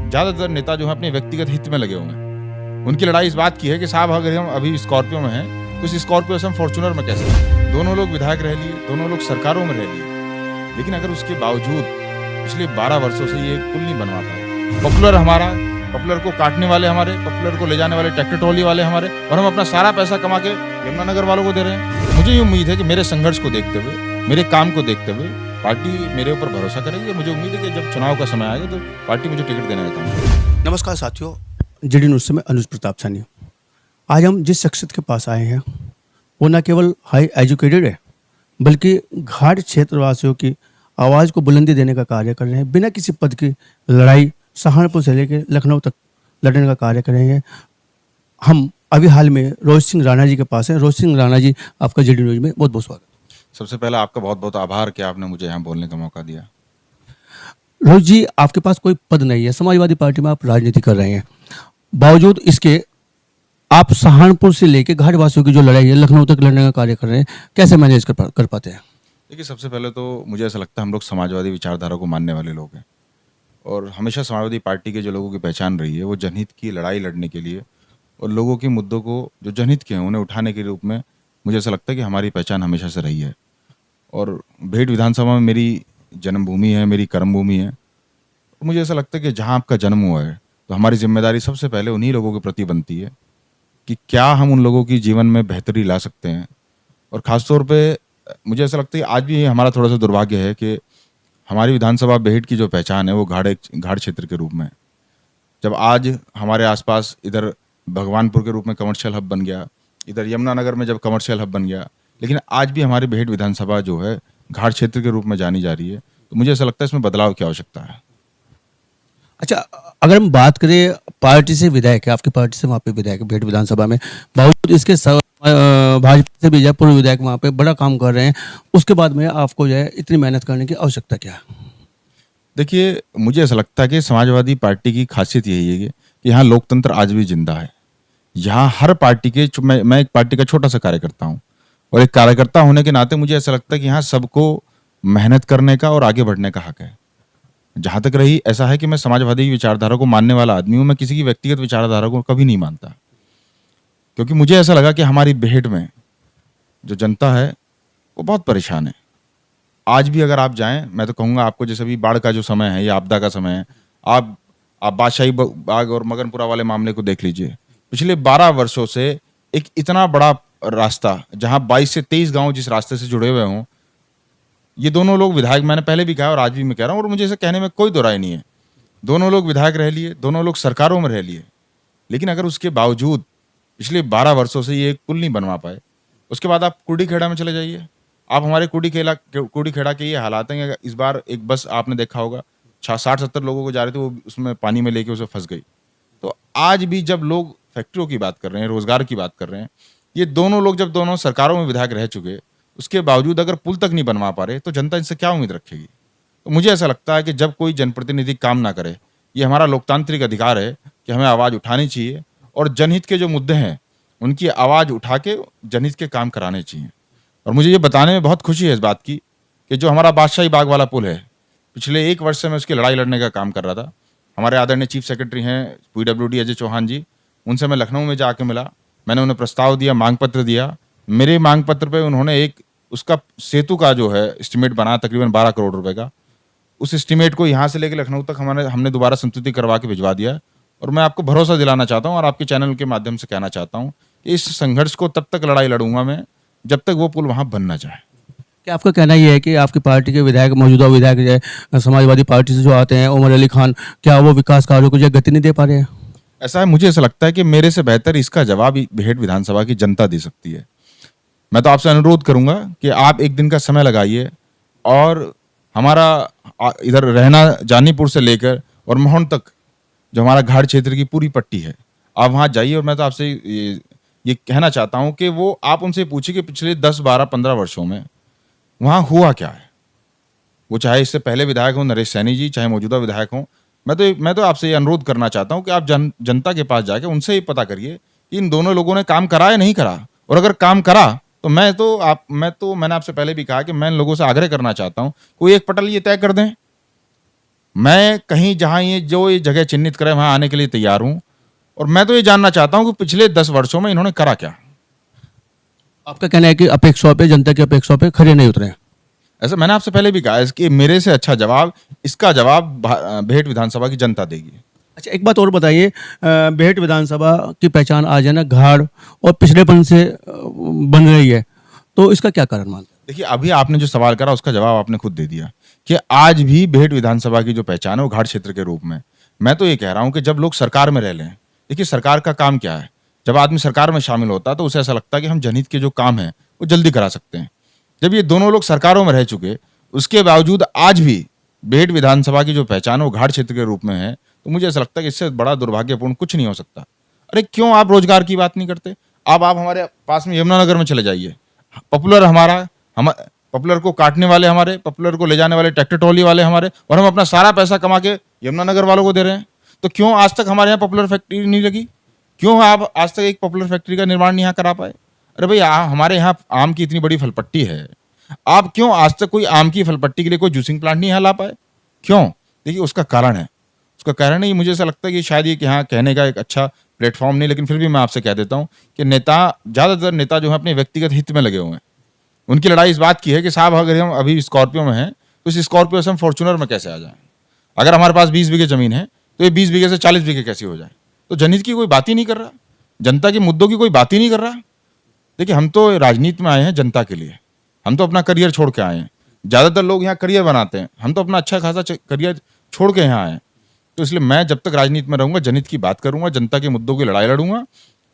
ज़्यादातर नेता जो हैं अपने व्यक्तिगत हित में लगे हुए हैं। उनकी लड़ाई इस बात की है कि साहब अगर हम अभी स्कॉर्पियो में हैं, तो इस स्कॉर्पियो से हम फॉर्च्यूनर में कैसे जाएँ? दोनों लोग विधायक रह लिए, दोनों लोग सरकारों में रह लिए, लेकिन अगर उसके बावजूद पिछले 12 वर्षों से ये एक पुल नहीं बनवा पाए। पॉपुलर हमारा, पॉपुलर को काटने वाले हमारे, पॉपुलर को ले जाने वाले ट्रैक्टर ट्रॉली वाले हमारे, और हम अपना सारा पैसा कमा के यमुनानगर वालों को दे रहे हैं। मुझे ये उम्मीद है कि मेरे संघर्ष को देखते हुए, मेरे काम को देखते हुए पार्टी मेरे ऊपर भरोसा करेगी और मुझे उम्मीद है कि जब चुनाव का समय आएगा तो पार्टी मुझे टिकट देने का काम करेगी। नमस्कार साथियों, जेडी न्यूज़ से मैं अनुज प्रताप सानी। आज हम जिस शख्सियत के पास आए हैं वो न केवल हाई एजुकेटेड है, बल्कि घाट क्षेत्रवासियों की आवाज़ को बुलंदी देने का कार्य कर रहे हैं। बिना किसी पद की लड़ाई सहारनपुर से लेकर लखनऊ तक लड़ने का कार्य कर रहे हैं। हम अभी हाल में रोहित सिंह राणा जी के पास हैं। रोहित सिंह राणा जी, आपका जेडी न्यूज़ में बहुत बहुत स्वागत। सबसे पहले आपका बहुत बहुत आभार कि आपने मुझे यहाँ बोलने का मौका दिया। रोहित जी, आपके पास कोई पद नहीं है, समाजवादी पार्टी में आप राजनीति कर रहे हैं, बावजूद इसके आप सहारनपुर से लेकर घाटवासियों की जो लड़ाई है लखनऊ तक लड़ने का कार्य कर रहे हैं, कैसे मैनेज कर पाते हैं? देखिए, सबसे पहले तो मुझे ऐसा लगता है हम लोग समाजवादी विचारधारा को मानने वाले लोग हैं, और हमेशा समाजवादी पार्टी के जो लोगों की पहचान रही है वो जनहित की लड़ाई लड़ने के लिए और लोगों के मुद्दों को जो जनहित के हैं उन्हें उठाने के रूप में मुझे ऐसा लगता है कि हमारी पहचान हमेशा से रही है। और भेट विधानसभा में मेरी जन्मभूमि है, मेरी कर्मभूमि है। मुझे ऐसा लगता है कि जहाँ आपका जन्म हुआ है तो हमारी जिम्मेदारी सबसे पहले उन्हीं लोगों के प्रति बनती है कि क्या हम उन लोगों की जीवन में बेहतरी ला सकते हैं। और ख़ासतौर पे मुझे ऐसा लगता है कि आज भी हमारा थोड़ा सा दुर्भाग्य है कि हमारी विधानसभा बेहट की जो पहचान है वो घाट क्षेत्र के रूप में है। जब आज हमारे आसपास इधर भगवानपुर के रूप में कमर्शियल हब बन गया, इधर यमुनानगर में जब कमर्शियल हब बन गया, लेकिन आज भी हमारी बेहट विधानसभा जो है घाट क्षेत्र के रूप में जानी जा रही है। तो मुझे ऐसा लगता है इसमें बदलाव की आवश्यकता है। अच्छा, अगर हम बात करें पार्टी से विधायक है, आपकी पार्टी से वहाँ पे विधायक है भेट विधानसभा में, बावजूद इसके भाजपा से भी जो पूर्व विधायक वहाँ पे बड़ा काम कर रहे हैं, उसके बाद में आपको जो है इतनी मेहनत करने की आवश्यकता क्या है? देखिए, मुझे ऐसा लगता है कि समाजवादी पार्टी की खासियत यही है कि यहाँ लोकतंत्र आज भी जिंदा है। यहाँ हर पार्टी के मैं एक पार्टी का छोटा सा कार्यकर्ता हूँ, और एक कार्यकर्ता होने के नाते मुझे ऐसा लगता है कि यहाँ सबको मेहनत करने का और आगे बढ़ने का हक है। जहाँ तक रही ऐसा है कि मैं समाजवादी विचारधारा को मानने वाला आदमी हूँ, मैं किसी की व्यक्तिगत विचारधारा को कभी नहीं मानता, क्योंकि मुझे ऐसा लगा कि हमारी बेहट में जो जनता है वो बहुत परेशान है। आज भी अगर आप जाएं, मैं तो कहूँगा आपको, जैसे भी बाढ़ का जो समय है या आपदा का समय है, आप बादशाही बाग और मगनपुरा वाले मामले को देख लीजिए। पिछले 12 वर्षों से एक इतना बड़ा रास्ता, जहाँ 22 से 23 गांव जिस रास्ते से जुड़े हुए हों, ये दोनों लोग विधायक, मैंने पहले भी कहा और आज भी मैं कह रहा हूँ, और मुझे इसे कहने में कोई दो राय नहीं है, दोनों लोग विधायक रह लिए, दोनों लोग सरकारों में रह लिए, लेकिन अगर उसके बावजूद पिछले 12 वर्षों से ये एक पुल नहीं बनवा पाए। उसके बाद आप कुर्डीखेड़ा में चले जाइए, आप हमारे कुर्डीखेड़ा के ये हालात हैं कि इस बार एक बस आपने देखा होगा 60-70 लोगों को जा रहे थे, वो उसमें पानी में लेके उसे फंस गई। तो आज भी जब लोग फैक्ट्रियों की बात कर रहे हैं, रोजगार की बात कर रहे हैं, ये दोनों लोग जब दोनों सरकारों में विधायक रह चुके, उसके बावजूद अगर पुल तक नहीं बनवा पा रहे तो जनता इनसे क्या उम्मीद रखेगी? तो मुझे ऐसा लगता है कि जब कोई जनप्रतिनिधि काम ना करे, ये हमारा लोकतांत्रिक अधिकार है कि हमें आवाज़ उठानी चाहिए और जनहित के जो मुद्दे हैं उनकी आवाज़ उठा के जनहित के काम कराने चाहिए। और मुझे ये बताने में बहुत खुशी है इस बात की कि जो हमारा बादशाही बाग वाला पुल है, पिछले 1 वर्ष से मैं उसकी लड़ाई लड़ने का काम कर रहा था। हमारे आदरणीय चीफ सेक्रेटरी हैं PWD अजय चौहान जी, उनसे मैं लखनऊ में जाके मिला, मैंने उन्हें प्रस्ताव दिया, मांग पत्र दिया। मेरे मांग पत्र पे उन्होंने एक उसका सेतु का जो है एस्टिमेट बनाया तकरीबन 12 करोड़ रुपए का। उस एस्टिमेट को यहाँ से लेकर लखनऊ तक हमने दोबारा संस्तुति करवा के भिजवा दिया। और मैं आपको भरोसा दिलाना चाहता हूँ और आपके चैनल के माध्यम से कहना चाहता हूँ कि इस संघर्ष को तब तक लड़ाई लड़ूंगा मैं जब तक वो पुल वहाँ बन ना जाए। क्या आपका कहना ये है कि आपकी पार्टी के विधायक, मौजूदा विधायक जो है समाजवादी पार्टी से जो आते हैं, उमर अली खान, क्या वो विकास कार्यों को जो गति नहीं दे पा रहे हैं? ऐसा है, मुझे ऐसा लगता है कि मेरे से बेहतर इसका जवाब बेहट विधानसभा की जनता दे सकती है। मैं तो आपसे अनुरोध करूंगा कि आप एक दिन का समय लगाइए और हमारा इधर रहना जानीपुर से लेकर और मोहन तक जो हमारा घाट क्षेत्र की पूरी पट्टी है, आप वहाँ जाइए। और मैं तो आपसे ये कहना चाहता हूँ कि वो आप उनसे पूछिए कि पिछले 10, 12, 15 वर्षों में वहाँ हुआ क्या है। वो चाहे इससे पहले विधायक हों नरेश सैनी जी, चाहे मौजूदा विधायक हों, मैं तो आपसे ये अनुरोध करना चाहता हूँ कि आप जनता के पास जाके उनसे ये पता करिए कि इन दोनों लोगों ने काम करा या नहीं करा, और अगर काम करा तो मैंने आपसे पहले भी कहा कि मैं इन लोगों से आग्रह करना चाहता हूँ कोई एक पटल ये तय कर दें। मैं कहीं जहाँ ये जगह चिन्हित करे वहाँ आने के लिए तैयार हूँ। और मैं तो ये जानना चाहता हूँ कि पिछले 10 वर्षों में इन्होंने करा क्या? आपका कहना है कि अपेक्षाओं पे, जनता की अपेक्षाओं पे खरे नहीं उतरे हैं। ऐसा मैंने आपसे पहले भी कहा है कि मेरे से अच्छा जवाब, इसका जवाब भेट विधानसभा की जनता देगी। अच्छा, एक बात और बताइए, बेहट विधानसभा की पहचान आज है ना गाढ़ और पिछड़ेपन से बन रही है, तो इसका क्या कारण मानते हैं? देखिए, अभी आपने जो सवाल करा उसका जवाब आपने खुद दे दिया कि आज भी भेट विधानसभा की जो पहचान है वो घाट क्षेत्र के रूप में। मैं तो ये कह रहा हूँ कि जब लोग सरकार में रह लें, देखिए सरकार का काम क्या है, जब आदमी सरकार में शामिल होता है तो उसे ऐसा लगता है कि हम जनहित के जो काम है वो जल्दी करा सकते हैं। जब ये दोनों लोग सरकारों में रह चुके, उसके बावजूद आज भी भेट विधानसभा की जो पहचान है वो घाट क्षेत्र के रूप में है, तो मुझे ऐसा लगता है कि इससे बड़ा दुर्भाग्यपूर्ण कुछ नहीं हो सकता। अरे क्यों आप रोजगार की बात नहीं करते? आप हमारे पास में यमुनानगर में चले जाइए, पॉपुलर हमारा, हम पॉपुलर को काटने वाले हमारे, पॉपुलर को ले जाने वाले ट्रैक्टर ट्रॉली वाले हमारे, और हम अपना सारा पैसा कमा के यमुनानगर वालों को दे रहे हैं। तो क्यों आज तक हमारे यहाँ पॉपुलर फैक्ट्री नहीं लगी? क्यों आप आज तक एक पॉपुलर फैक्ट्री का निर्माण नहीं यहाँ करा पाए? अरे भाई, हमारे यहाँ आम की इतनी बड़ी फलपट्टी है, आप क्यों आज तक कोई आम की फलपट्टी के लिए कोई जूसिंग प्लांट नहीं यहाँ ला पाए? क्यों? देखिए उसका कारण है, उसका कारण है, मुझे ऐसा लगता है कि शायद ये कि हाँ कहने का एक अच्छा प्लेटफॉर्म नहीं, लेकिन फिर भी मैं आपसे कह देता हूँ कि ज़्यादातर नेता जो है अपने व्यक्तिगत हित में लगे हुए हैं। उनकी लड़ाई इस बात की है कि साहब अगर हम अभी स्कॉर्पियो में हैं तो इस स्कॉर्पियो से हम फॉर्च्यूनर में कैसे आ जाएं? अगर हमारे पास 20 बीघे जमीन है तो ये 20 बीघे से 40 बीघे कैसे हो जाए? तो जनहित की कोई बात ही नहीं कर रहा, जनता के मुद्दों की कोई बात ही नहीं कर रहा। देखिए, हम तो राजनीति में आए हैं जनता के लिए, हम तो अपना करियर छोड़ के आए हैं। ज़्यादातर लोग यहाँ करियर बनाते हैं, हम तो अपना अच्छा खासा करियर छोड़ के यहाँ आए हैं। तो इसलिए मैं जब तक राजनीति में रहूँगा जनहित की बात करूँगा, जनता के मुद्दों की लड़ाई लड़ूंगा,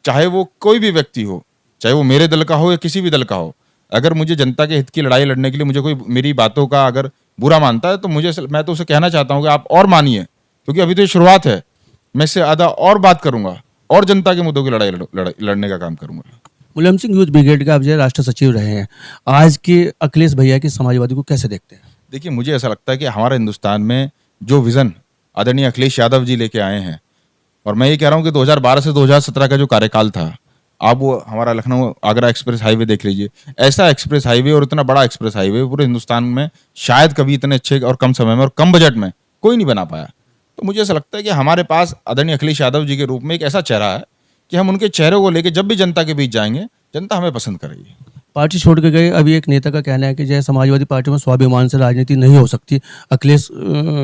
चाहे वो कोई भी व्यक्ति हो, चाहे वो मेरे दल का हो या किसी भी दल का हो। अगर मुझे जनता के हित की लड़ाई लड़ने के लिए मुझे कोई मेरी बातों का अगर बुरा मानता है तो मैं तो उसे कहना चाहता हूँ कि आप और मानिए, क्योंकि अभी तो ये शुरुआत है। मैं इससे ज़्यादा और बात करूंगा और जनता के मुद्दों की लड़ने का काम करूंगा। मुलायम सिंह यूथ ब्रिगेड के आप जो राष्ट्रीय सचिव रहे हैं, आज के अखिलेश भैया की समाजवादी को कैसे देखते हैं? देखिए, मुझे ऐसा लगता है कि हमारे हिंदुस्तान में जो विज़न आदरणीय अखिलेश यादव जी लेके आए हैं, और मैं ये कह रहा हूँ कि 2012 से 2017 का जो कार्यकाल था, आप वो हमारा लखनऊ आगरा एक्सप्रेस हाईवे देख लीजिए। ऐसा एक्सप्रेस हाईवे और इतना बड़ा एक्सप्रेस हाईवे पूरे हिंदुस्तान में शायद कभी इतने अच्छे और कम समय में और कम बजट में कोई नहीं बना पाया। तो मुझे ऐसा लगता है कि हमारे पास आदरणीय अखिलेश यादव जी के रूप में एक ऐसा चेहरा है कि हम उनके चेहरे को लेकर जब भी जनता के बीच जाएंगे, जनता हमें पसंद करेगी। पार्टी छोड़ के गए, अभी एक नेता का कहना है कि जय समाजवादी पार्टी में स्वाभिमान से राजनीति नहीं हो सकती। अखिलेश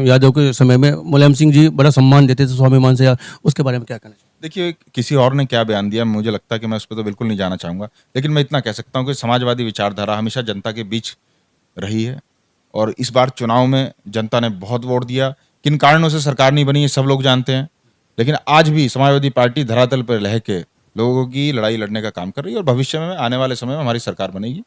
यादव के समय में मुलायम सिंह जी बड़ा सम्मान देते थे स्वाभिमान से, उसके बारे में क्या कहना चाहिए? देखिए, किसी और ने क्या बयान दिया, मुझे लगता है कि मैं उस पर तो बिल्कुल नहीं जाना चाहूँगा, लेकिन मैं इतना कह सकता हूँ कि समाजवादी विचारधारा हमेशा जनता के बीच रही है, और इस बार चुनाव में जनता ने बहुत वोट दिया। किन कारणों से सरकार नहीं बनी ये सब लोग जानते हैं, लेकिन आज भी समाजवादी पार्टी धरातल पर रह के लोगों की लड़ाई लड़ने का काम कर रही है, और भविष्य में आने वाले समय में हमारी सरकार बनेगी।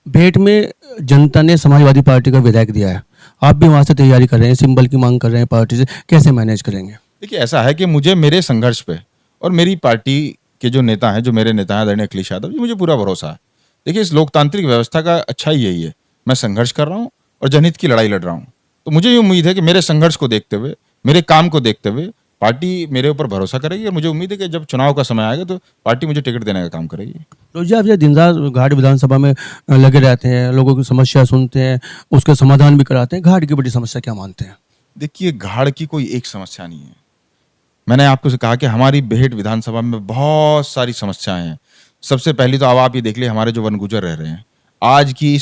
भेंट में जनता ने समाजवादी पार्टी का विधायक दिया है, आप भी वहाँ से तैयारी कर रहे हैं, सिंबल की मांग कर रहे हैं पार्टी से, कैसे मैनेज करेंगे? देखिए, ऐसा है कि मुझे मेरे संघर्ष पे और मेरी पार्टी के जो नेता हैं, जो मेरे नेता हैं आदरणीय अखिलेश यादव जी, मुझे पूरा भरोसा है। देखिए, इस लोकतांत्रिक व्यवस्था का अच्छा ही यही है, मैं संघर्ष कर रहा हूँ और जनहित की लड़ाई लड़ रहा हूँ। तो मुझे ये उम्मीद है कि मेरे संघर्ष को देखते हुए, मेरे काम को देखते हुए पार्टी मेरे ऊपर भरोसा करेगी, और मुझे उम्मीद है कि जब चुनाव का समय आएगा तो पार्टी मुझे टिकट देने का काम करेगी। रोजी आप दिन रात घाट विधानसभा में लगे रहते हैं, लोगों की समस्या सुनते हैं, उसका समाधान भी कराते हैं, घाट की बड़ी समस्या क्या मानते हैं? देखिए, घाड़ की कोई एक समस्या नहीं है। मैंने आपको से कहा कि हमारी बेहट विधानसभा में बहुत सारी समस्याएं हैं। सबसे पहली तो अब आप ये देख लिए, हमारे जो वन गुजर रह रहे हैं, आज की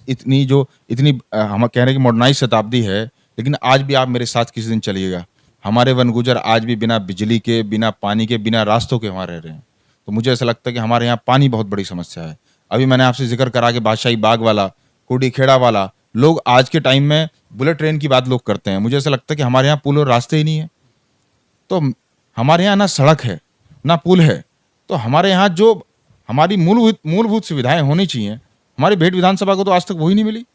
इतनी हम कह रहे हैं कि मॉडर्नाइज शताब्दी है, लेकिन आज भी आप मेरे साथ किसी दिन चलिएगा, हमारे वन गुजर आज भी बिना बिजली के, बिना पानी के, बिना रास्तों के वहाँ रह रहे हैं। तो मुझे ऐसा लगता है कि हमारे यहाँ पानी बहुत बड़ी समस्या है। अभी मैंने आपसे जिक्र करा कि बादशाही बाग वाला, कुडी खेड़ा वाला, लोग आज के टाइम में बुलेट ट्रेन की बात लोग करते हैं। मुझे ऐसा लगता है कि हमारे यहाँ पुल और रास्ते ही नहीं है। तो हमारे यहाँ ना सड़क है ना पुल है, तो हमारे यहाँ जो हमारी मूलभूत सुविधाएं होनी चाहिए, हमारी भेट विधानसभा को तो आज तक वही नहीं मिली।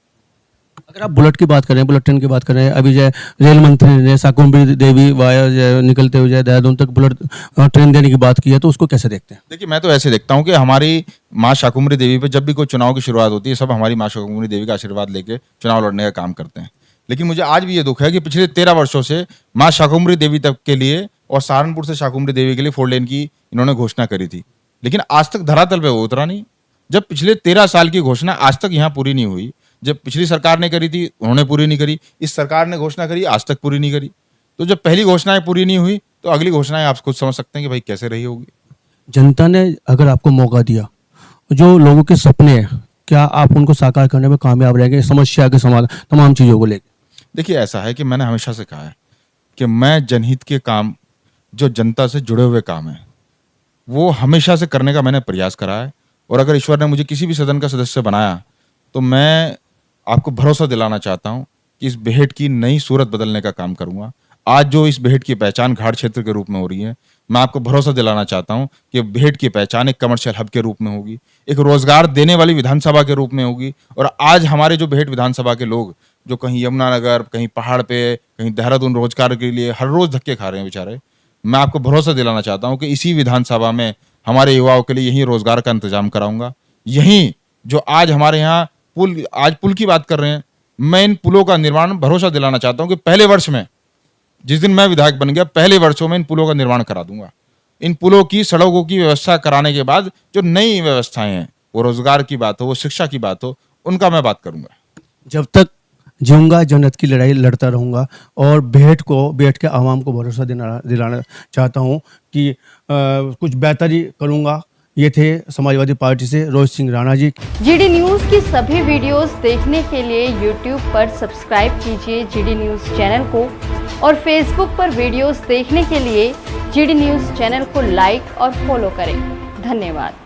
अगर आप बुलेट की बात करें, बुलेट ट्रेन की बात करें, अभी जो रेल मंत्री ने शाकुंभरी देवी वाया निकलते हुए देहरादून तक बुलेट ट्रेन देने की बात की है, तो उसको कैसे देखते हैं? देखिए, मैं तो ऐसे देखता हूँ कि हमारी माँ शाकुंभरी देवी पे जब भी कोई चुनाव की शुरुआत होती है, सब हमारी माँ शाकुंभरी देवी का आशीर्वाद लेके चुनाव लड़ने का काम करते हैं। लेकिन मुझे आज भी ये दुख है कि पिछले 13 वर्षों से माँ शाकुंभरी देवी तक के लिए और सहारनपुर से शाकुंभरी देवी के लिए 4 लेन की इन्होंने घोषणा करी थी, लेकिन आज तक धरातल पे वो उतरा नहीं। जब पिछले 13 साल की घोषणा आज तक यहाँ पूरी नहीं हुई, जब पिछली सरकार ने करी थी उन्होंने पूरी नहीं करी, इस सरकार ने घोषणा करी आज तक पूरी नहीं करी। तो जब पहली घोषणाएं पूरी नहीं हुई तो अगली घोषणाएं आप खुद समझ सकते हैं कि भाई कैसे रही होगी। जनता ने अगर आपको मौका दिया, जो लोगों के सपने हैं, क्या आप उनको साकार करने में कामयाब रहेंगे, समस्या के समाधान तमाम चीज़ों को लेकर? देखिए ऐसा है कि मैंने हमेशा से कहा है कि मैं जनहित के काम, जो जनता से जुड़े हुए काम हैं, वो हमेशा से करने का मैंने प्रयास करा है। और अगर ईश्वर ने मुझे किसी भी सदन का सदस्य बनाया तो मैं आपको भरोसा दिलाना चाहता हूं कि इस बेहट की नई सूरत बदलने का काम करूंगा। आज जो इस बेहट की पहचान घाट क्षेत्र के रूप में हो रही है, मैं आपको भरोसा दिलाना चाहता हूं कि बेहट की पहचान एक कमर्शियल हब के रूप में होगी, एक रोजगार देने वाली विधानसभा के रूप में होगी। और आज हमारे जो बेहट विधानसभा के लोग जो कहीं यमुनानगर, कहीं पहाड़ पे, कहीं देहरादून रोजगार के लिए हर रोज धक्के खा रहे हैं बेचारे, मैं आपको भरोसा दिलाना चाहता हूं कि इसी विधानसभा में हमारे युवाओं के लिए यहीं रोजगार का इंतजाम कराऊंगा। यहीं जो आज हमारे यहाँ पुल की बात कर रहे हैं, मैं इन पुलों का निर्माण भरोसा दिलाना चाहता हूं कि पहले वर्ष में, जिस दिन मैं विधायक बन गया, पहले वर्षों में इन पुलों का निर्माण करा दूंगा। इन पुलों की, सड़कों की व्यवस्था कराने के बाद जो नई व्यवस्थाएं हैं, वो रोजगार की बात हो, वो शिक्षा की बात हो, उनका मैं बात करूंगा। जब तक जीऊँगा जनहित की लड़ाई लड़ता रहूँगा और बेहट के आवाम को भरोसा दिलाना चाहता हूँ कि कुछ बेहतरी करूँगा। ये थे समाजवादी पार्टी से रोहित सिंह राणा जी। जीडी न्यूज़ की सभी वीडियोस देखने के लिए यूट्यूब पर सब्सक्राइब कीजिए जीडी न्यूज़ चैनल को और फेसबुक पर वीडियोस देखने के लिए जीडी न्यूज़ चैनल को लाइक और फॉलो करें। धन्यवाद।